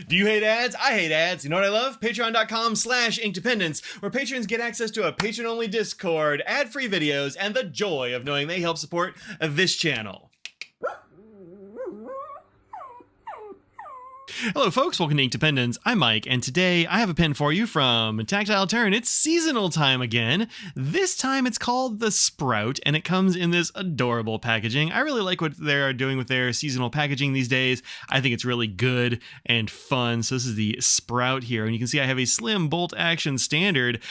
Do you hate ads? I hate ads. You know what I love? Patreon.com/inkdependence, where patrons get access to a patron-only Discord, ad-free videos, and the joy of knowing they help support this channel. Hello folks, welcome to Inkdependence. I'm Mike, and today I have a pen for you from Tactile Turn. It's seasonal time again. This time it's called the Sprout, and it comes in this adorable packaging. I really like what they're doing with their seasonal packaging these days. I think it's really good and fun. So this is the Sprout here, and you can see I have a slim bolt action standard.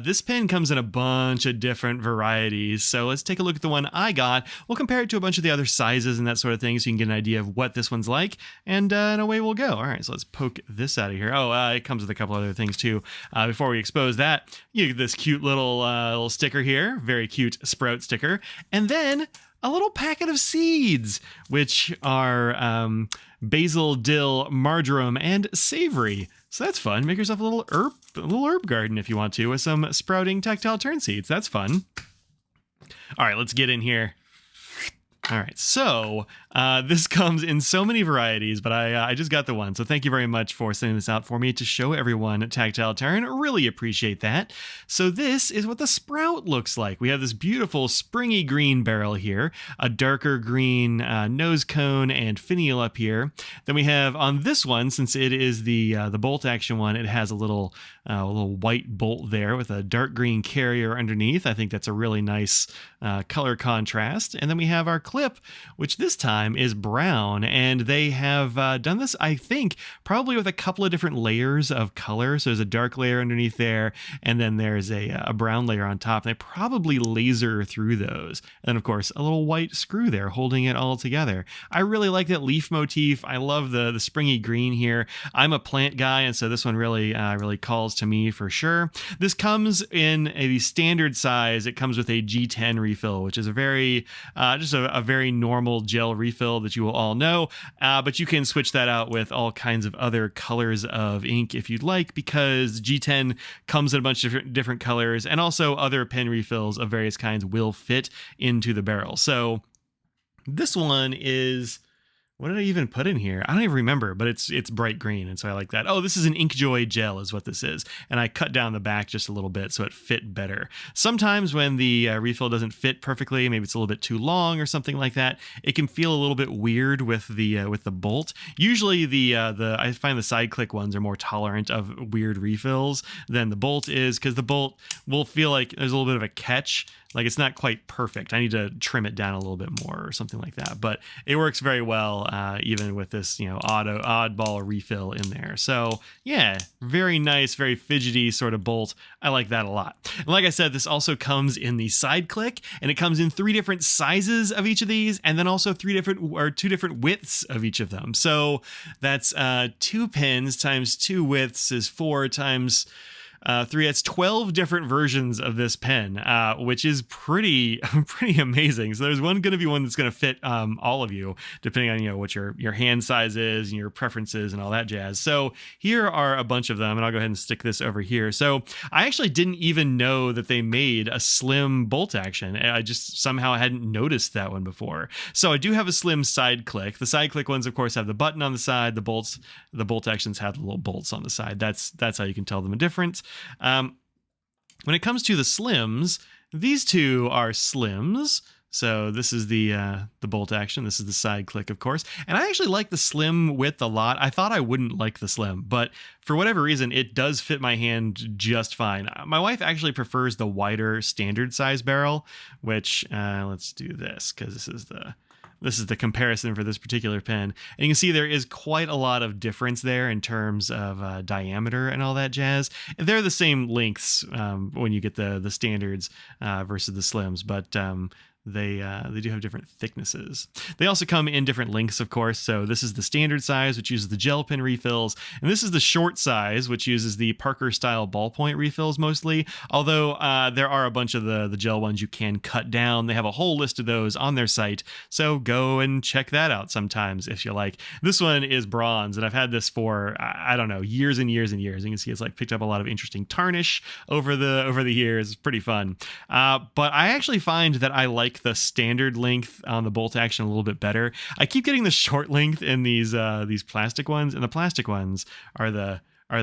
This pen comes in a bunch of different varieties, so let's take a look at the one I got. We'll compare it to a bunch of the other sizes and that sort of thing so you can get an idea of what this one's like, and away we'll go. All right, so let's poke this out of here. Oh, it comes with a couple other things too. Before we expose that, you get this cute little sticker here, very cute Sprout sticker, and then a little packet of seeds, which are basil, dill, marjoram, and savory. So that's fun. Make yourself a little herb garden if you want to, with some sprouting Tactile Turn seeds. That's fun. All right, let's get in here. All right, so this comes in so many varieties, but I just got the one. So thank you very much for sending this out for me to show everyone Tactile Turn. Really appreciate that. So this is what the Sprout looks like. We have this beautiful springy green barrel here, a darker green nose cone and finial up here. Then we have on this one, since it is the bolt action one, it has a little white bolt there with a dark green carrier underneath. I think that's a really nice color contrast. And then we have our clip, which this time is brown, and they have done this, I think, probably with a couple of different layers of color. So there's a dark layer underneath there, and then there's a brown layer on top. They probably laser through those. And then, of course, a little white screw there holding it all together. I really like that leaf motif. I love the springy green here. I'm a plant guy, and so this one really calls to me for sure. This comes in a standard size. It comes with a G10 refill, which is a very just a very normal gel refill that you will all know, but you can switch that out with all kinds of other colors of ink if you'd like, because G10 comes in a bunch of different colors, and also other pen refills of various kinds will fit into the barrel. So this one is, what did I even put in here? I don't even remember, but it's bright green, and so I like that. Oh, this is an Inkjoy gel is what this is, and I cut down the back just a little bit so it fit better. Sometimes when the refill doesn't fit perfectly, maybe it's a little bit too long or something like that, it can feel a little bit weird with the bolt. Usually I find the side click ones are more tolerant of weird refills than the bolt is, because the bolt will feel like there's a little bit of a catch. Like it's not quite perfect. I need to trim it down a little bit more or something like that. But it works very well, even with this, oddball refill in there. So yeah, very nice, very fidgety sort of bolt. I like that a lot. And like I said, this also comes in the side click, and it comes in 3 different sizes of each of these, and then also 2 different widths of each of them. So that's 2 pins times 2 widths is 4 times 3. That's 12 different versions of this pen, which is pretty amazing. So there's going to be one that's going to fit all of you, depending on what your hand size is and your preferences and all that jazz. So here are a bunch of them, and I'll go ahead and stick this over here. So I actually didn't even know that they made a slim bolt action. I just somehow hadn't noticed that one before. So I do have a slim side click. The side click ones, of course, have the button on the side. The bolt actions have the little bolts on the side. That's how you can tell them a difference. When it comes to the slims, these two are slims. So this is the bolt action. This is the side click, of course. And I actually like the slim width a lot. I thought I wouldn't like the slim, but for whatever reason, it does fit my hand just fine. My wife actually prefers the wider standard size barrel, which let's do this, because this is the comparison for this particular pen. And you can see there is quite a lot of difference there in terms of diameter and all that jazz. They're the same lengths when you get the standards versus the slims, but They do have different thicknesses. They also come in different lengths, of course. So this is the standard size, which uses the gel pen refills, and this is the short size, which uses the Parker style ballpoint refills mostly. Although there are a bunch of the gel ones you can cut down. They have a whole list of those on their site, so go and check that out sometimes if you like. This one is bronze, and I've had this for I don't know, years and years and years. You can see it's like picked up a lot of interesting tarnish over the years. It's pretty fun. But I actually find that I like like the standard length on the bolt action a little bit better. I keep getting the short length in these plastic ones, and the plastic ones are the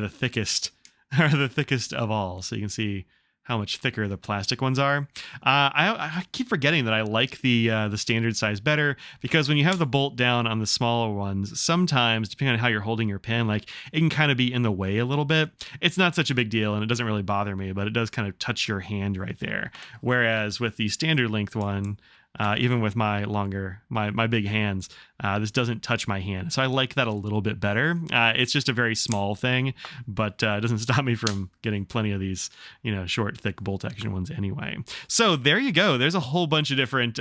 thickest are the thickest of all. So you can see how much thicker the plastic ones are. I keep forgetting that I like the standard size better, because when you have the bolt down on the smaller ones, sometimes depending on how you're holding your pen, like it can kind of be in the way a little bit. It's not such a big deal and it doesn't really bother me, but it does kind of touch your hand right there. Whereas with the standard length one, even with my big hands, this doesn't touch my hand. So I like that a little bit better. It's just a very small thing, but it doesn't stop me from getting plenty of these, short, thick bolt action ones anyway. So there you go. There's a whole bunch of different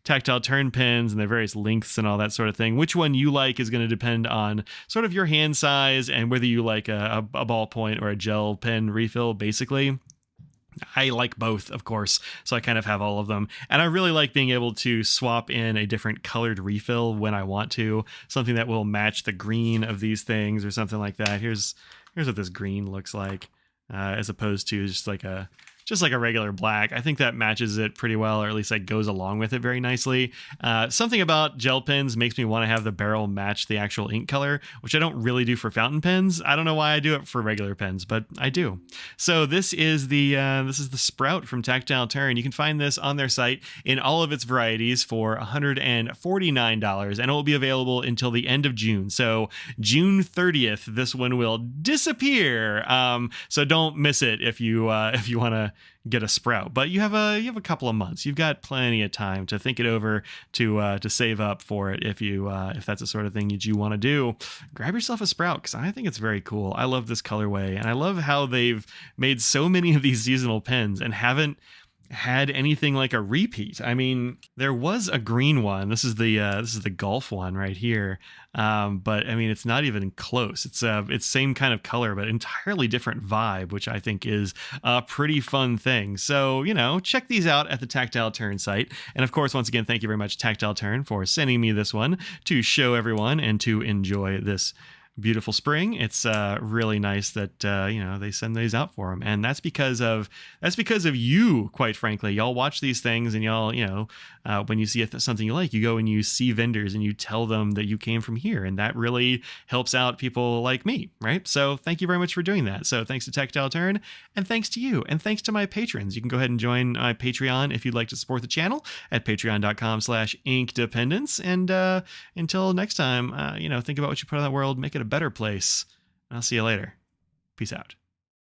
tactile turn pens and their various lengths and all that sort of thing. Which one you like is going to depend on sort of your hand size and whether you like a ballpoint or a gel pen refill, basically. I like both, of course, so I kind of have all of them. And I really like being able to swap in a different colored refill when I want to, something that will match the green of these things or something like that. Here's what this green looks like, as opposed to just like a regular black. I think that matches it pretty well, or at least like goes along with it very nicely. Something about gel pens makes me want to have the barrel match the actual ink color, which I don't really do for fountain pens. I don't know why I do it for regular pens, but I do. So this is the Sprout from Tactile Turn. You can find this on their site in all of its varieties for $149, and it will be available until the end of June. So June 30th, this one will disappear. So don't miss it if you want to get a Sprout, but you have a couple of months. You've got plenty of time to think it over, to save up for it if that's the sort of thing that you want to do. Grab yourself a Sprout, because I think it's very cool. I love this colorway, and I love how they've made so many of these seasonal pens and haven't had anything like a repeat. I mean, there was a green one. This is the golf one right here. But I mean, it's not even close. It's same kind of color, but entirely different vibe, which I think is a pretty fun thing. So, check these out at the Tactile Turn site. And of course, once again, thank you very much, Tactile Turn, for sending me this one to show everyone and to enjoy this beautiful spring. It's really nice that they send these out for them, and that's because of you, quite frankly. Y'all watch these things, and y'all when you see something you like, you go and you see vendors and you tell them that you came from here, and that really helps out people like me, right? So thank you very much for doing that. So thanks to Tactile Turn, and thanks to you, and thanks to my patrons. You can go ahead and join my Patreon if you'd like to support the channel at patreon.com/inkdependence. And until next time, think about what you put in that world, make it a better place. I'll see you later. Peace out.